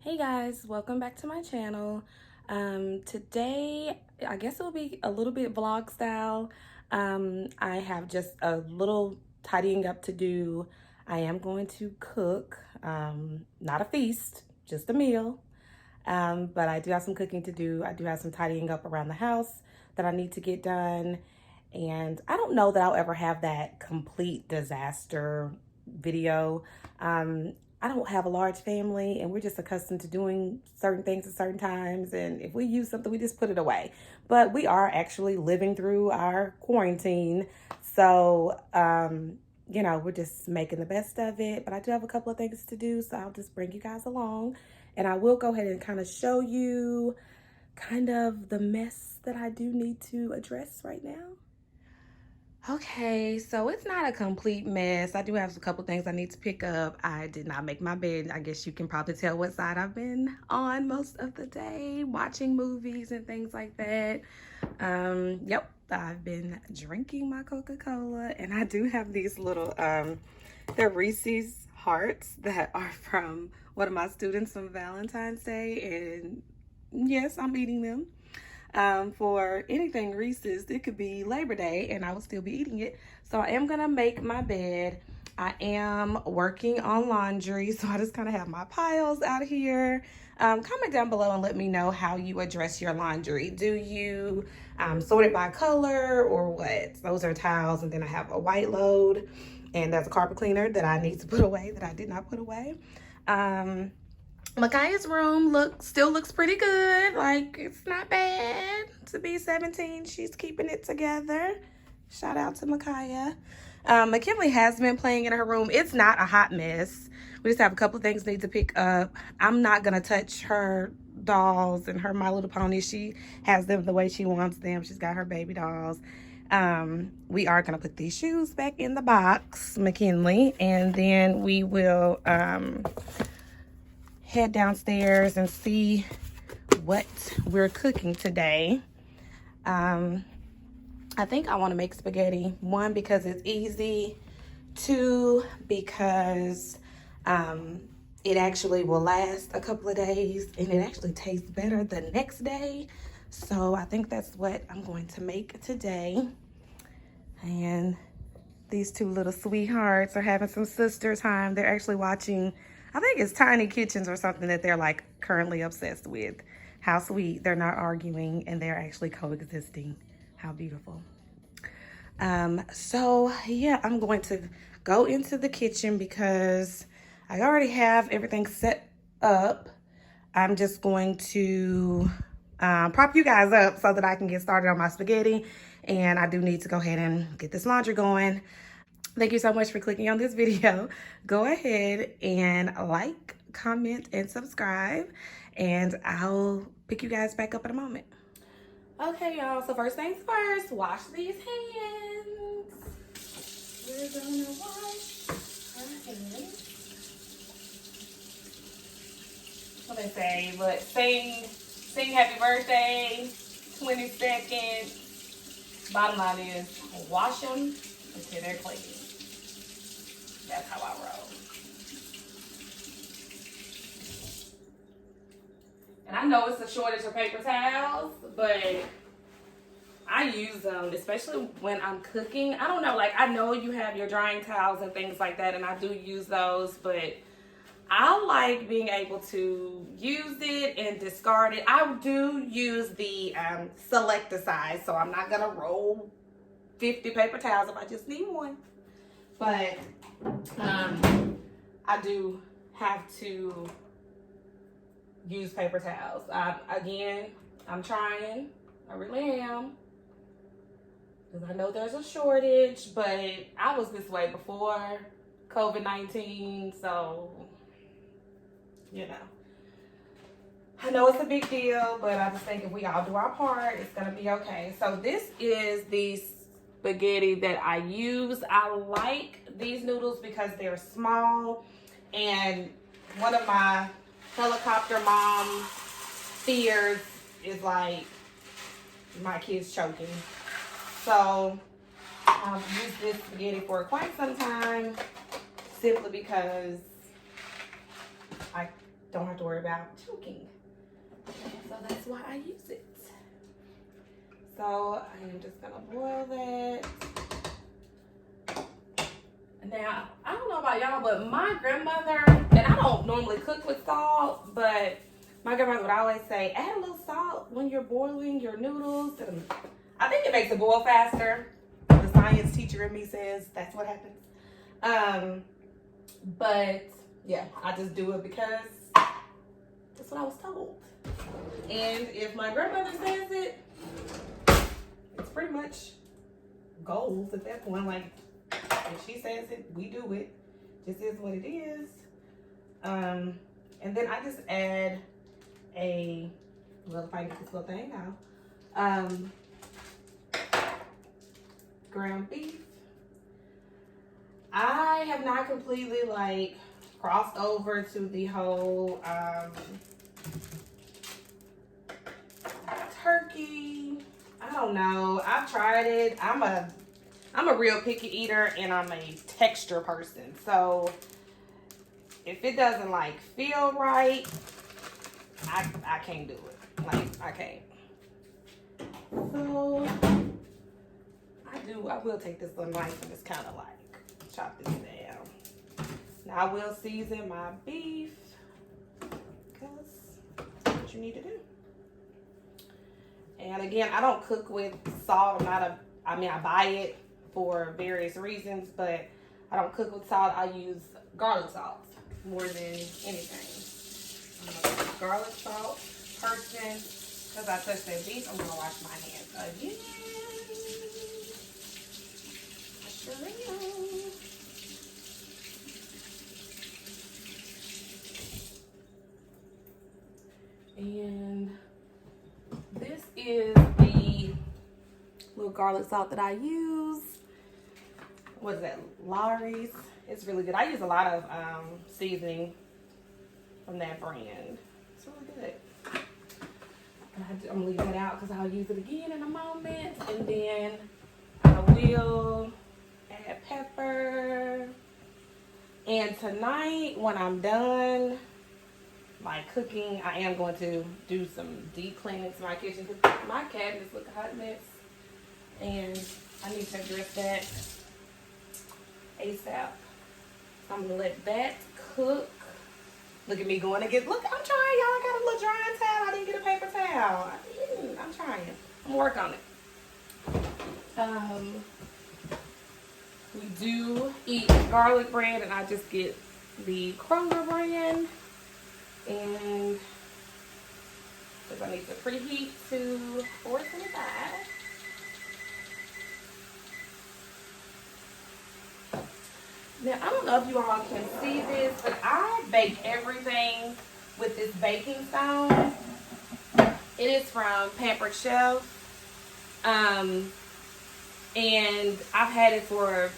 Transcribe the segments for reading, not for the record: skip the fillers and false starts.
Hey guys, welcome back to my channel. Today, I guess it will be a little bit vlog style. I have just a little tidying up to do. I am going to cook, not a feast, just a meal. But I do have some cooking to do. I do have some tidying up around the house that I need to get done. And I don't know that I'll ever have that complete disaster video. I don't have a large family and we're just accustomed to doing certain things at certain times. And if we use something, we just put it away. But we are actually living through our quarantine. So, we're just making the best of it. But I do have a couple of things to do. So I'll just bring you guys along. And I will go ahead and kind of show you kind of the mess that I do need to address right now. Okay, so it's not a complete mess. I do have a couple things I need to pick up. I did not make my bed. I guess you can probably tell what side I've been on most of the day, watching movies and things like that. Yep, I've been drinking my Coca-Cola, and I do have these little, they're Reese's Hearts that are from one of my students from Valentine's Day, and yes, I'm eating them. For anything Reese's, it could be Labor Day and I will still be eating it. So I am gonna make my bed. I am working on laundry, so I just kind of have my piles out here. Comment down below and let me know how you address your laundry. Do you sort it by color or what? Those are towels, and then I have a white load, and that's a carpet cleaner that I need to put away that I did not put away. Micaiah's room still looks pretty good. Like, it's not bad to be 17. She's keeping it together. Shout out to Micaiah. McKinley has been playing in her room. It's not a hot mess. We just have a couple of things need to pick up. I'm not gonna touch her dolls and her My Little Pony. She has them the way she wants them. She's got her baby dolls. We are gonna put these shoes back in the box, McKinley, and then we will head downstairs and see what we're cooking today. I think I want to make spaghetti. One, because it's easy. Two, because it actually will last a couple of days and it actually tastes better the next day. So I think that's what I'm going to make today. And these two little sweethearts are having some sister time. They're actually watching, I think it's Tiny Kitchens or something that they're like currently obsessed with. How sweet. They're not arguing and they're actually coexisting. How beautiful. So yeah, I'm going to go into the kitchen because I already have everything set up. I'm just going to prop you guys up so that I can get started on my spaghetti. And I do need to go ahead and get this laundry going. Thank you so much for clicking on this video. Go ahead and like, comment, and subscribe. And I'll pick you guys back up in a moment. Okay, y'all. So first things first, wash these hands. We're gonna wash our hands. What they say, but sing happy birthday, 20 seconds. Bottom line is, wash them until they're clean. That's how I roll. And I know it's a shortage of paper towels, but I use them, especially when I'm cooking. I don't know, like, I know you have your drying towels and things like that, and I do use those, but I like being able to use it and discard it. I do use the selector size, so I'm not gonna roll 50 paper towels if I just need one. But I do have to use paper towels. Again, I'm trying. I really am. Because I know there's a shortage, but I was this way before COVID-19, so, you know. I know it's a big deal, but I just think if we all do our part, it's gonna be okay. So this is the spaghetti that I use. I like these noodles because they're small, and one of my helicopter mom fears is like my kids choking. So I've used this spaghetti for quite some time simply because I don't have to worry about choking. So that's why I use it. So I am just gonna boil that. Now, I don't know about y'all, but my grandmother, and I don't normally cook with salt, but my grandmother would always say, add a little salt when you're boiling your noodles. And I think it makes it boil faster. The science teacher in me says that's what happens. But yeah, I just do it because that's what I was told. And if my grandmother says it, it's pretty much goals at that point. Like, if she says it, we do it. Just is what it is. And then I just add if I can get this little thing out, ground beef. I have not completely like crossed over to the whole turkey. I don't know. I've tried it. I'm a real picky eater, and I'm a texture person. So if it doesn't like feel right, I can't do it. Like, I can't. So I will take this little knife and just kind of like chop this down. Now I will season my beef because that's what you need to do. And again, I don't cook with salt. I buy it for various reasons, but I don't cook with salt. I use garlic salt more than anything. I'm a garlic salt person. Because I touched that beef, I'm going to wash my hands again. I sure am. And this is the little garlic salt that I use. What is that? Lawry's. It's really good. I use a lot of seasoning from that brand. It's really good. I'm gonna leave that out because I'll use it again in a moment. And then I will add pepper. And tonight, when I'm done my cooking, I am going to do some deep cleaning to my kitchen because my cabinets look a hot mess. And I need to address that ASAP. So I'm gonna let that cook. Look at me going to look, I'm trying, y'all. I got a little drying towel. I didn't get a paper towel. I'm trying. I'm gonna work on it. We do eat garlic bread, and I just get the Kroger brand. And because I need to preheat to 425. Now, I don't know if you all can see this, but I bake everything with this baking stone. It is from Pampered Chef. And I've had it for,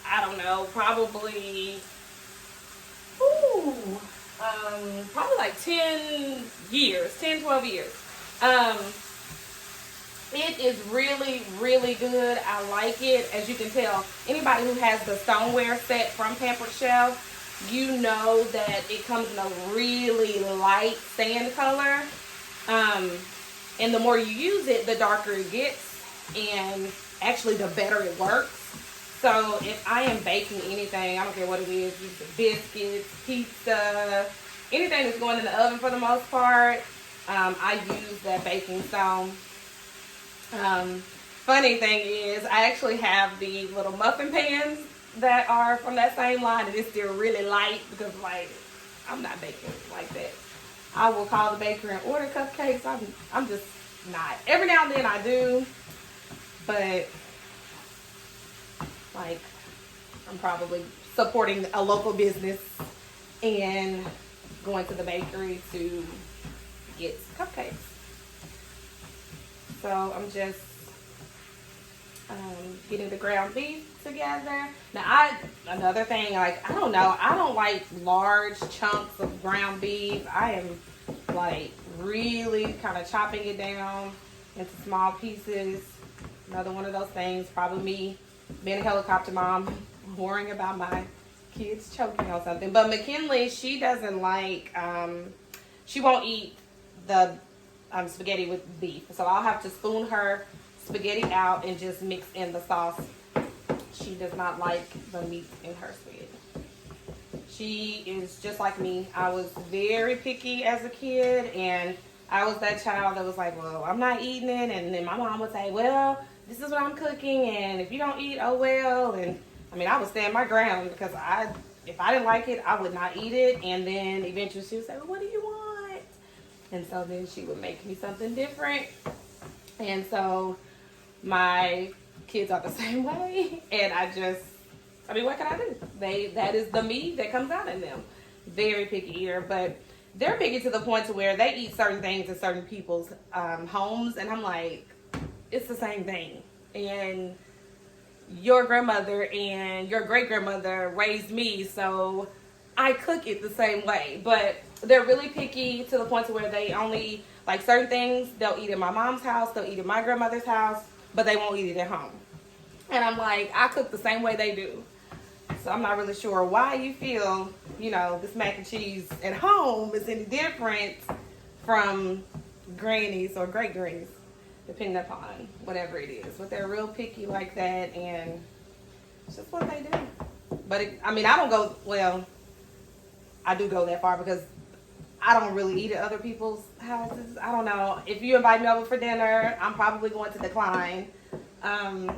I don't know, probably like 10 years, 10, 12 years. It is really, really good. I like it. As you can tell, anybody who has the stoneware set from Pampered Chef, you know that it comes in a really light sand color. And the more you use it, the darker it gets. And actually, the better it works. So if I am baking anything, I don't care what it is, biscuits, pizza, anything that's going in the oven for the most part, I use that baking stone. Funny thing is, I actually have the little muffin pans that are from that same line, and it's still really light because, like, I'm not baking like that. I will call the baker and order cupcakes. I'm just not. Every now and then I do, but like, I'm probably supporting a local business and going to the bakery to get cupcakes. So I'm just getting the ground beef together. Now, another thing, like, I don't know, I don't like large chunks of ground beef. I am like really kind of chopping it down into small pieces. Another one of those things, probably me being a helicopter mom, worrying about my Kids choking on something. But McKinley, she doesn't like, she won't eat the spaghetti with beef. So I'll have to spoon her spaghetti out and just mix in the sauce. She does not like the meat in her spaghetti. She is just like me. I was very picky as a kid, and I was that child that was like, well, I'm not eating it. And then my mom would say, well, this is what I'm cooking, and if you don't eat, oh well. And I mean, I would stand my ground because if I didn't like it, I would not eat it. And then eventually she would say, well, what do you want? And so then she would make me something different. And so my kids are the same way. And I mean, what can I do? That is the me that comes out in them. Very picky eater, but they're picky to the point to where they eat certain things in certain people's homes. And I'm like, it's the same thing. And your grandmother and your great-grandmother raised me, so I cook it the same way. But they're really picky to the point to where they only, like certain things, they'll eat in my mom's house, they'll eat in my grandmother's house, but they won't eat it at home. And I'm like, I cook the same way they do. So I'm not really sure why you feel, this mac and cheese at home is any different from granny's or great granny's, depending upon whatever it is. But they're real picky like that, and it's just what they do. But I don't go, well, I do go that far because I don't really eat at other people's houses. I don't know. If you invite me over for dinner, I'm probably going to decline. I'm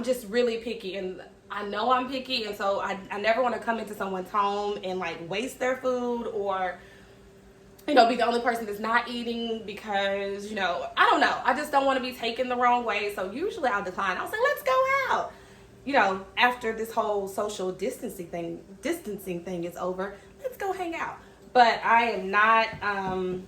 just really picky, and I know I'm picky, and so I never want to come into someone's home and like waste their food or, be the only person that's not eating because, I don't know. I just don't want to be taken the wrong way. So usually I'll decline. I'll say, let's go out. After this whole social distancing thing is over, let's go hang out. But I am not, I'm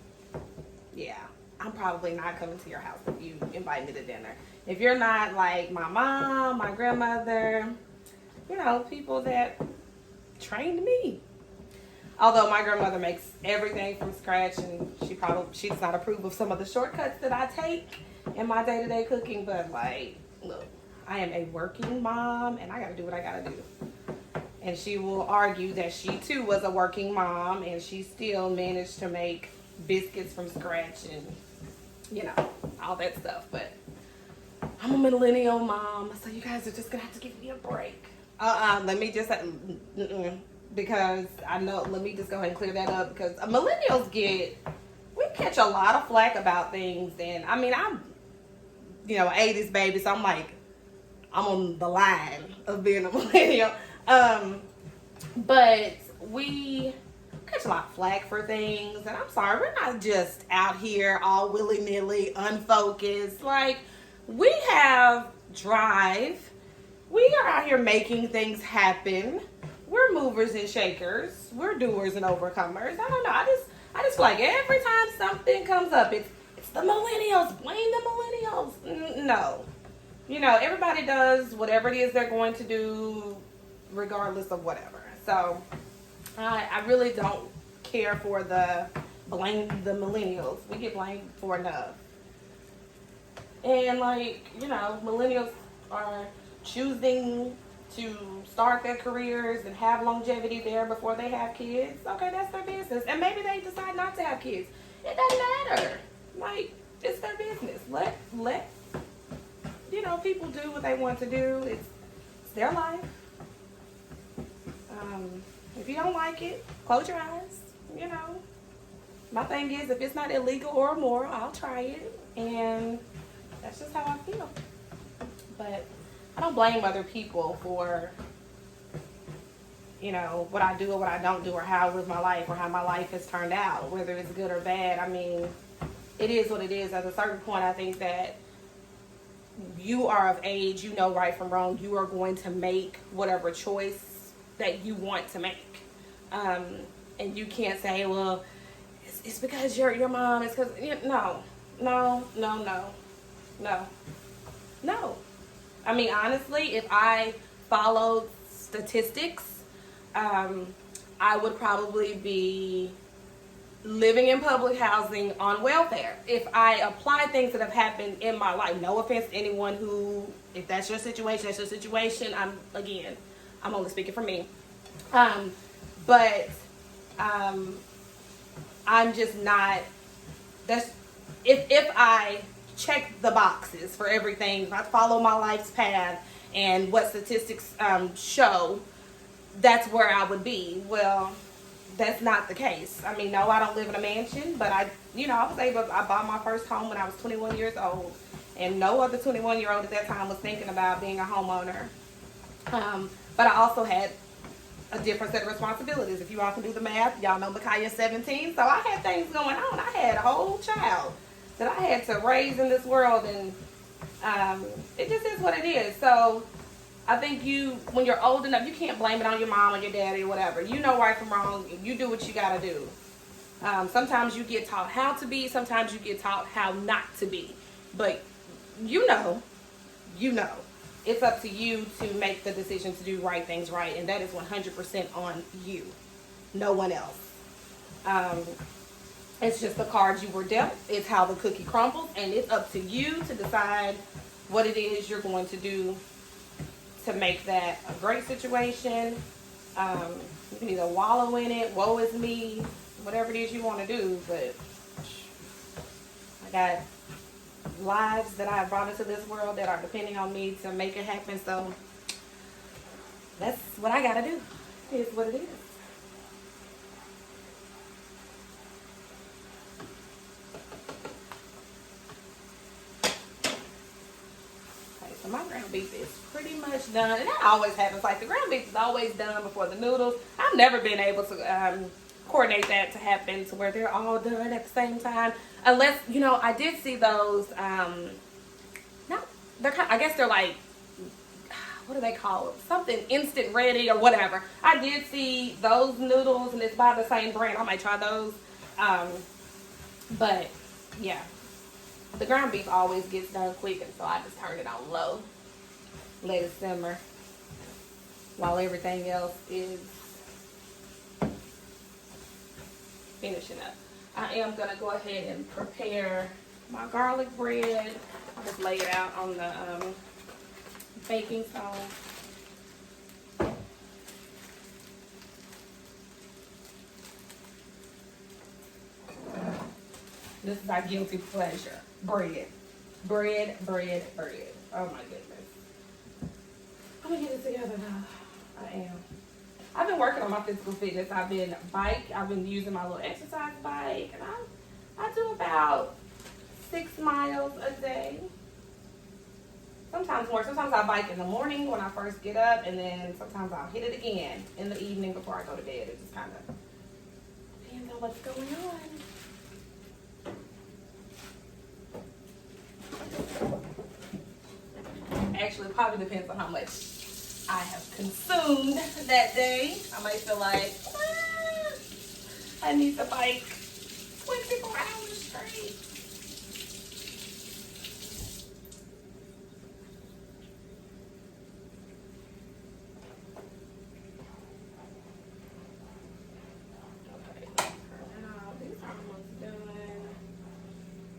probably not coming to your house if you invite me to dinner. If you're not like my mom, my grandmother, people that trained me. Although my grandmother makes everything from scratch, and she does not approve of some of the shortcuts that I take in my day-to-day cooking. But look, I am a working mom, and I got to do what I got to do. And she will argue that she too was a working mom, and she still managed to make biscuits from scratch and all that stuff. But I'm a millennial mom, so you guys are just gonna have to give me a break. Let me just because I know, let me just go ahead and clear that up, because millennials we catch a lot of flack about things. And I'm 80s baby, so I'm on the line of being a millennial. But we catch a lot of flack for things, and I'm sorry, we're not just out here all willy-nilly, unfocused. We have drive. We are out here making things happen. We're movers and shakers. We're doers and overcomers. I don't know. I just feel like every time something comes up, it's the millennials. Blame the millennials. No. Everybody does whatever it is they're going to do, regardless of whatever. So I really don't care for the blame the millennials. We get blamed for enough. And millennials are choosing to start their careers and have longevity there before they have kids. Okay, that's their business. And maybe they decide not to have kids. It doesn't matter. It's their business. Let people do what they want to do. It's their life. If you don't like it, close your eyes. My thing is, if it's not illegal or immoral, I'll try it. And that's just how I feel. But I don't blame other people for, what I do or what I don't do, or how I live my life, or how my life has turned out, whether it's good or bad. It is what it is. At a certain point, I think that you are of age, right from wrong. You are going to make whatever choice that you want to make. And you can't say, well, it's because your mom, it's because, no. Honestly, if I followed statistics, I would probably be living in public housing on welfare. If I apply things that have happened in my life, no offense to anyone who, if that's your situation, that's your situation. I'm only speaking for me. But I'm just not, that's, if I check the boxes for everything, if I follow my life's path and what statistics show, that's where I would be. Well, that's not the case. I mean, no, I don't live in a mansion, but I bought my first home when I was 21 years old, and no other 21-year-old at that time was thinking about being a homeowner. But I also had a different set of responsibilities. If you all can do the math, y'all know Micaiah's 17, so I had things going on. I had a whole child that I had to raise in this world, and it just is what it is. So I think when you're old enough, you can't blame it on your mom or your daddy or whatever. You know right from wrong. You do what you gotta do. Sometimes you get taught how to be. Sometimes you get taught how not to be. But you know. It's up to you to make the decision to do right things right. And that is 100% on you. No one else. It's just the cards you were dealt. It's how the cookie crumbles. And it's up to you to decide what it is you're going to do to make that a great situation. You can either wallow in it, woe is me, whatever it is you want to do, but I got lives that I brought into this world that are depending on me to make it happen, so that's what I gotta do. It's what it is. So my ground beef is pretty much done, and that always happens. Like, the ground beef is always done before the noodles. I've never been able to coordinate that to happen to where they're all done at the same time, unless, I did see those. I guess they're like, what do they call it? Something instant ready or whatever. I did see those noodles, and it's by the same brand. I might try those. But yeah. The ground beef always gets done quick, and so I just turn it on low. Let it simmer while everything else is finishing up. I am going to go ahead and prepare my garlic bread. I'll just lay it out on the baking stove. This is our guilty pleasure. Bread. Bread. Oh my goodness. I'm gonna get it together now. I am. I've been working on my physical fitness. I've been using my little exercise bike, and I do about 6 miles a day. Sometimes more. Sometimes I bike in the morning when I first get up, and then sometimes I'll hit it again in the evening before I go to bed. It just kind of depends on what's going on. Actually, it probably depends on how much I have consumed that day. I might feel like, I need to bike 24 hours straight.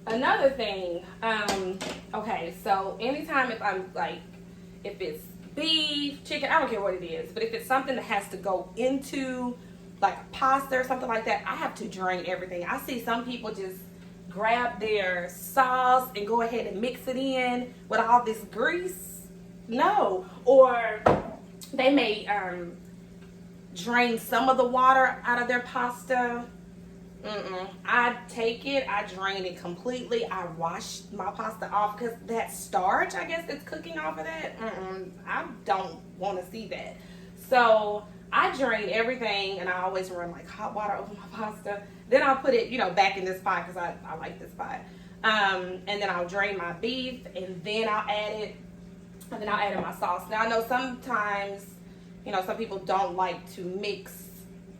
Another thing, okay, so anytime if it's beef, chicken, I don't care what it is, but if it's something that has to go into like pasta or something like that, I have to drain everything. I see some people just grab their sauce and go ahead and mix it in with all this grease. No. Or they may drain some of the water out of their pasta. I take it, I drain it completely. I wash my pasta off because that starch, I guess, that's cooking off of that. I don't want to see that. So I drain everything, and I always run like hot water over my pasta. Then I'll put it, back in this pot because I like this pot. And then I'll drain my beef, and then I'll add in my sauce. Now I know sometimes, some people don't like to mix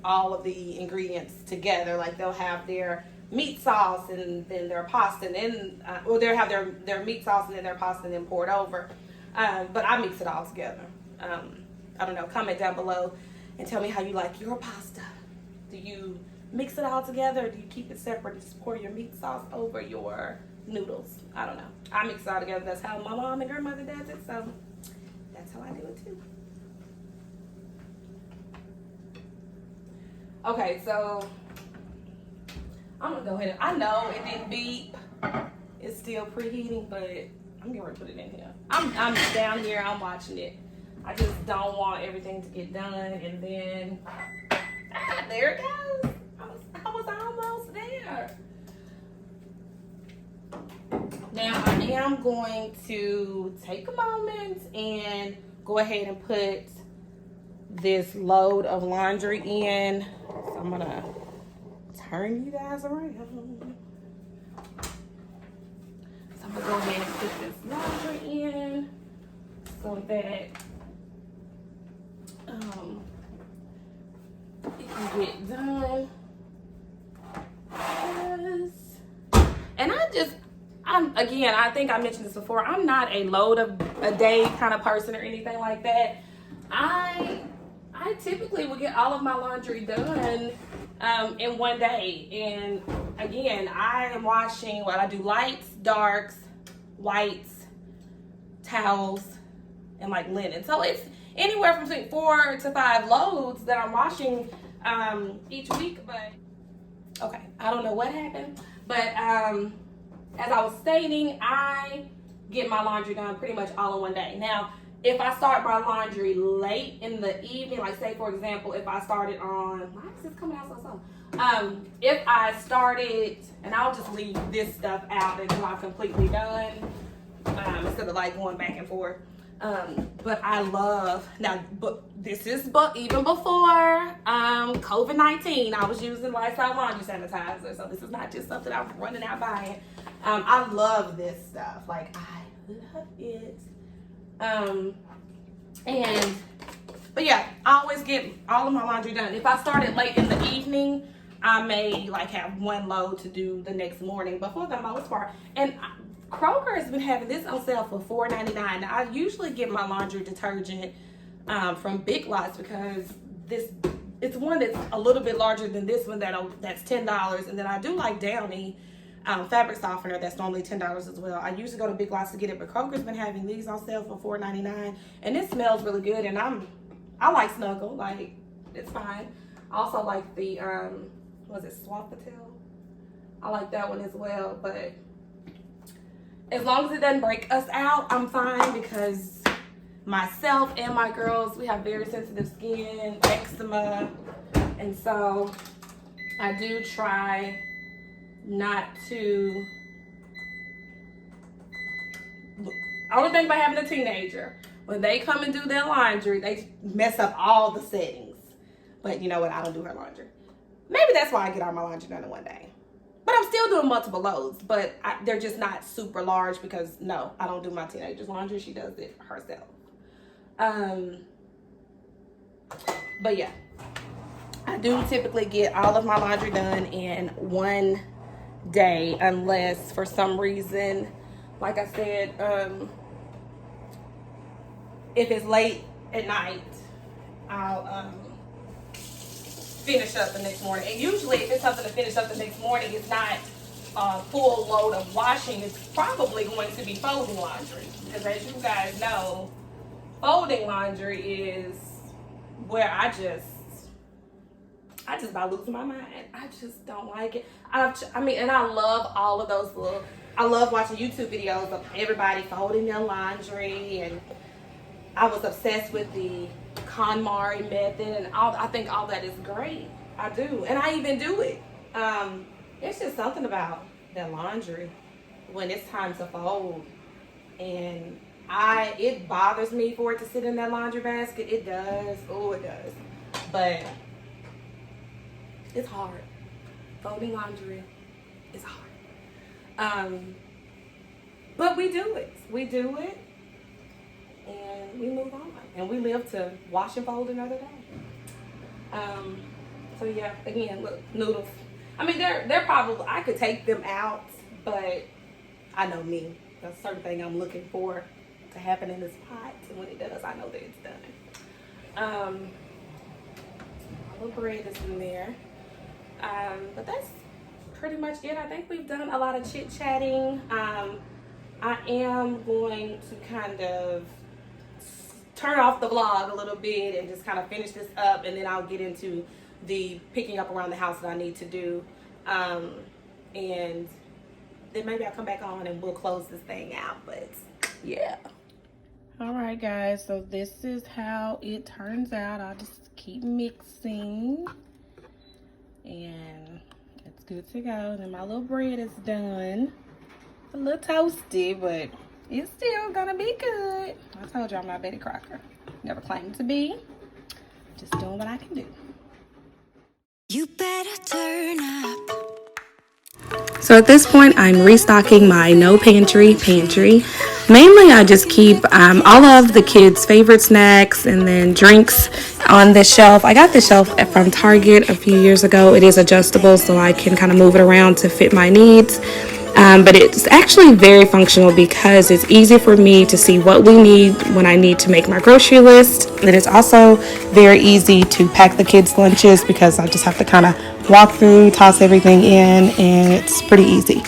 all of the ingredients together. Like, they'll have their meat sauce and then their pasta, and then they'll have their meat sauce and then their pasta and then pour it over. But I mix it all together. I don't know. Comment down below and tell me how you like your pasta. Do you mix it all together, or do you keep it separate and just pour your meat sauce over your noodles? I don't know. I mix it all together. That's how my mom and grandmother does it. So that's how I do it too. Okay, so I'm gonna go ahead. I know it didn't beep. It's still preheating, but I'm gonna put it in here. I'm down here. I'm watching it. I just don't want everything to get done and then there it goes. I was almost there. Now I am going to take a moment and go ahead and put this load of laundry in. So I'm gonna turn you guys around. So I'm gonna go ahead and put this laundry in so that it can get done. And I think I mentioned this before. I'm not a load of a day kind of person or anything like that. I typically will get all of my laundry done in one day. And again, I am washing I do lights, darks, whites, towels, and like linen. So it's anywhere from between 4 to 5 loads that I'm washing each week. But okay, I don't know what happened, but as I was stating, I get my laundry done pretty much all in one day. Now, if I start my laundry late in the evening, like say for example, if I started on, why is this coming out so slow? If I started, and I'll just leave this stuff out until I'm completely done, instead of like going back and forth. But I love, now, but this is even before COVID-19, I was using Lysol laundry sanitizer, so this is not just something I'm running out buying. I love this stuff, like I love it. But yeah, I always get all of my laundry done. If I started late in the evening, I may like have one load to do the next morning, but for the most part, and Kroger has been having this on sale for $4.99. Now, I usually get my laundry detergent from Big Lots because it's one that's a little bit larger than this one that's $10, and then I do like Downy fabric softener that's normally $10 as well. I usually go to Big Lots to get it, but Kroger's been having these on sale for $4.99, and it smells really good. And I like Snuggle, like it's fine. I also like the was it Swapatel? I like that one as well, but as long as it doesn't break us out, I'm fine, because myself and my girls, we have very sensitive skin, eczema, and so I do try not to. Only thing about having a teenager, when they come and do their laundry, they mess up all the settings. But you know what? I don't do her laundry. Maybe that's why I get all my laundry done in one day. But I'm still doing multiple loads, but they're just not super large because, no, I don't do my teenager's laundry. She does it herself. But yeah, I do typically get all of my laundry done in one day, unless for some reason, like I said, if it's late at night, I'll finish up the next morning. And usually if it's something to finish up the next morning, it's not a full load of washing. It's probably going to be folding laundry, because as you guys know, folding laundry is where I just about losing my mind. I just don't like it. And I love all of those I love watching YouTube videos of everybody folding their laundry, and I was obsessed with the KonMari method and all. I think all that is great. I do, and I even do it. It's just something about that laundry when it's time to fold, and it bothers me for it to sit in that laundry basket. It does. Oh, it does. But it's hard. Folding laundry is hard. But we do it. We do it. And we move on. And we live to wash and fold another day. So yeah, again, look, noodles. I mean, they're probably, I could take them out, but I know me. That's a certain thing I'm looking for to happen in this pot. And when it does, I know that it's done. A little bread is in there. But that's pretty much it. I think we've done a lot of chit-chatting. I am going to kind of turn off the vlog a little bit and just kind of finish this up, and then I'll get into the picking up around the house that I need to do. And then maybe I'll come back on and we'll close this thing out, but yeah. All right, guys, so this is how it turns out. I'll just keep mixing and it's good to go. Then my little bread is done. It's a little toasty, but it's still gonna be good. I told you I'm not Betty Crocker. Never claimed to be. Just doing what I can do. You better turn up. So at this point, I'm restocking my no pantry. Mainly, I just keep all of the kids' favorite snacks and then drinks on this shelf. I got this shelf from Target a few years ago. It is adjustable, so I can kind of move it around to fit my needs. But it's actually very functional because it's easy for me to see what we need when I need to make my grocery list. And it's also very easy to pack the kids' lunches because I just have to kind of walk through, toss everything in, and it's pretty easy.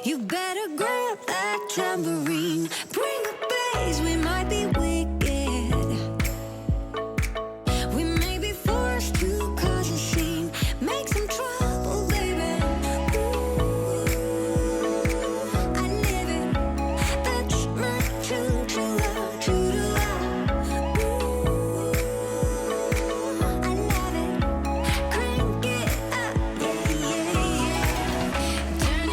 You better grab that tambourine, bring the bass, we might be wicked. We may be forced to cause a scene, make some trouble, baby. Ooh, I live it, that's my true love, true to love. Ooh, I love it, crank it up, yeah, yeah, yeah. Turn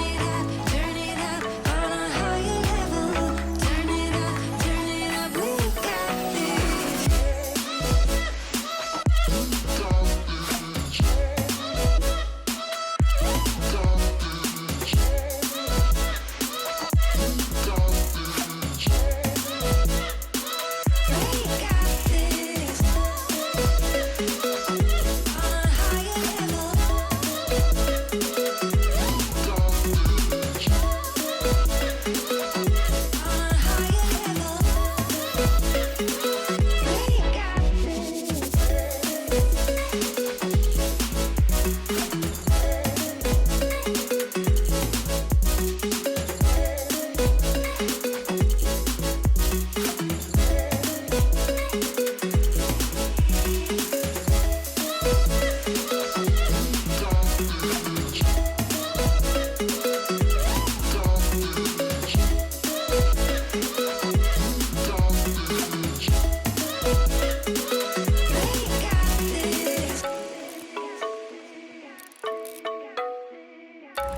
it up on a higher level. Turn it up, we got this. We got this. On a higher level. On a higher level. We got this.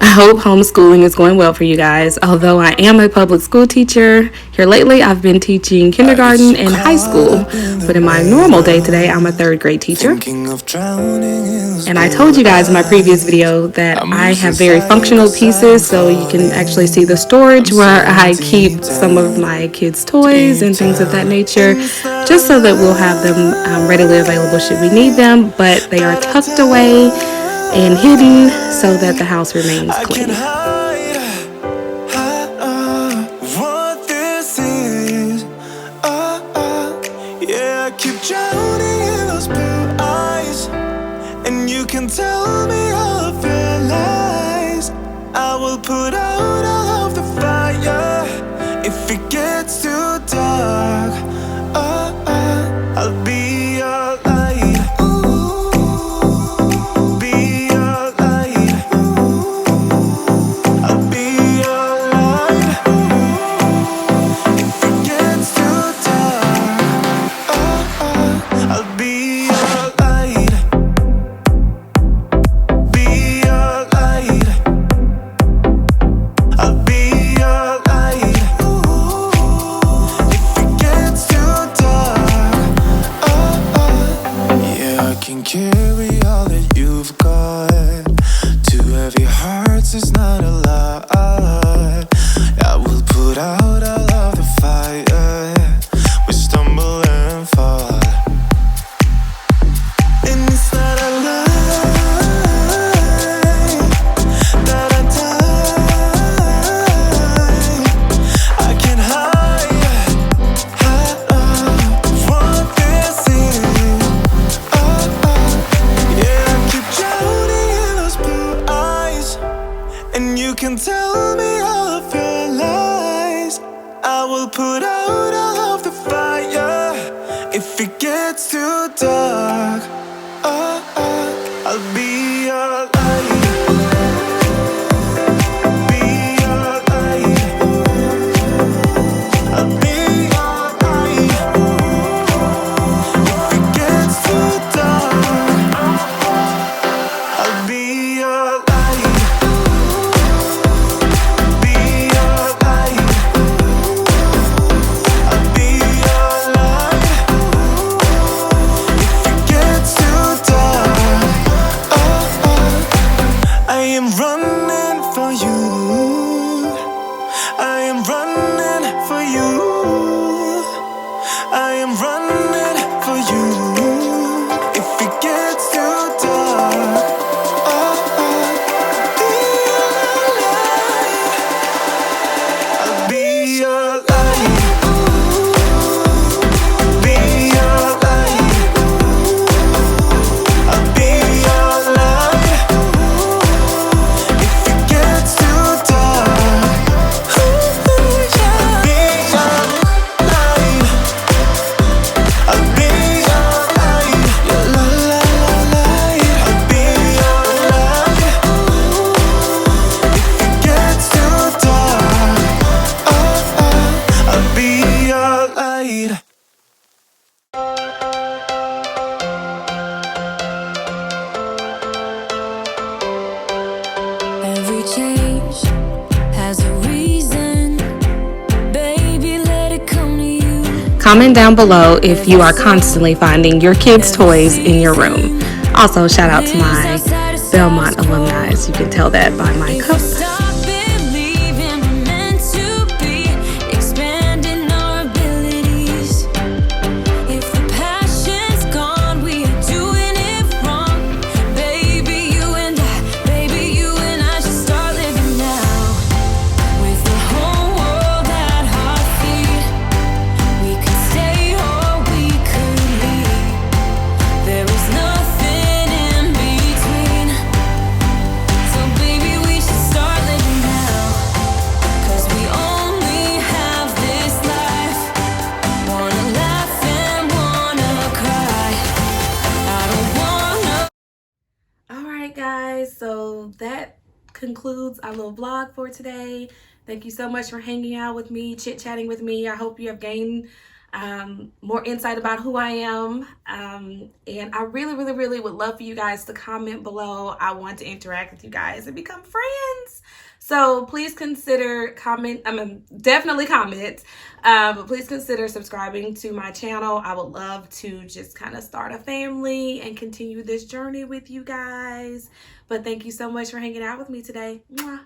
I hope homeschooling is going well for you guys. Although I am a public school teacher, here lately I've been teaching kindergarten and high school. But in my normal day today, I'm a third grade teacher. And I told you guys in my previous video that I have very functional pieces, so you can actually see the storage where I keep some of my kids' toys and things of that nature, just so that we'll have them readily available should we need them. But they are tucked away and hidden so that the house remains clean. What this is, yeah, I keep drowning in those blue eyes, and you can tell me all of your lies. I will put out all of the fire if it gets too dark. I'll be your light. Be your light. I will put out all of the fire if it gets too dark. I'll be your light. Be your light. I'll be your light. If it gets too dark, I'll be your light. Be your light. I'll be your light. If it gets too dark, I am running for you. I am running for you. I am running for you. If it gets too dark, I'll be your light. Be your light. I'll be your light. If it gets too dark, I'll be your light. I'll be your light. Your light. I'll be your light. If it gets too dark, I'll be your light. Every change has a reason. Baby, let it come to you. Comment down below if you are constantly finding your kids' toys in your room. Also, shout out to my Belmont alumni. You can tell that by my cup. Stop believing we're meant to be, expanding our abilities. If the passion's gone, we are doing it wrong. Baby, you and I should start living now. With the whole world at our feet, we could stay or we could leave. There is nothing in between. So baby, we should start living now. 'Cause we only have this life. Wanna laugh and wanna cry. I don't wanna. Alright guys, so that concludes our little vlog for today. Thank you so much for hanging out with me, chit-chatting with me. I hope you have gained more insight about who I am. And I really would love for you guys to comment below. I want to interact with you guys and become friends. So please consider definitely comment, but please consider subscribing to my channel. I would love to just kind of start a family and continue this journey with you guys. But thank you so much for hanging out with me today. Mwah.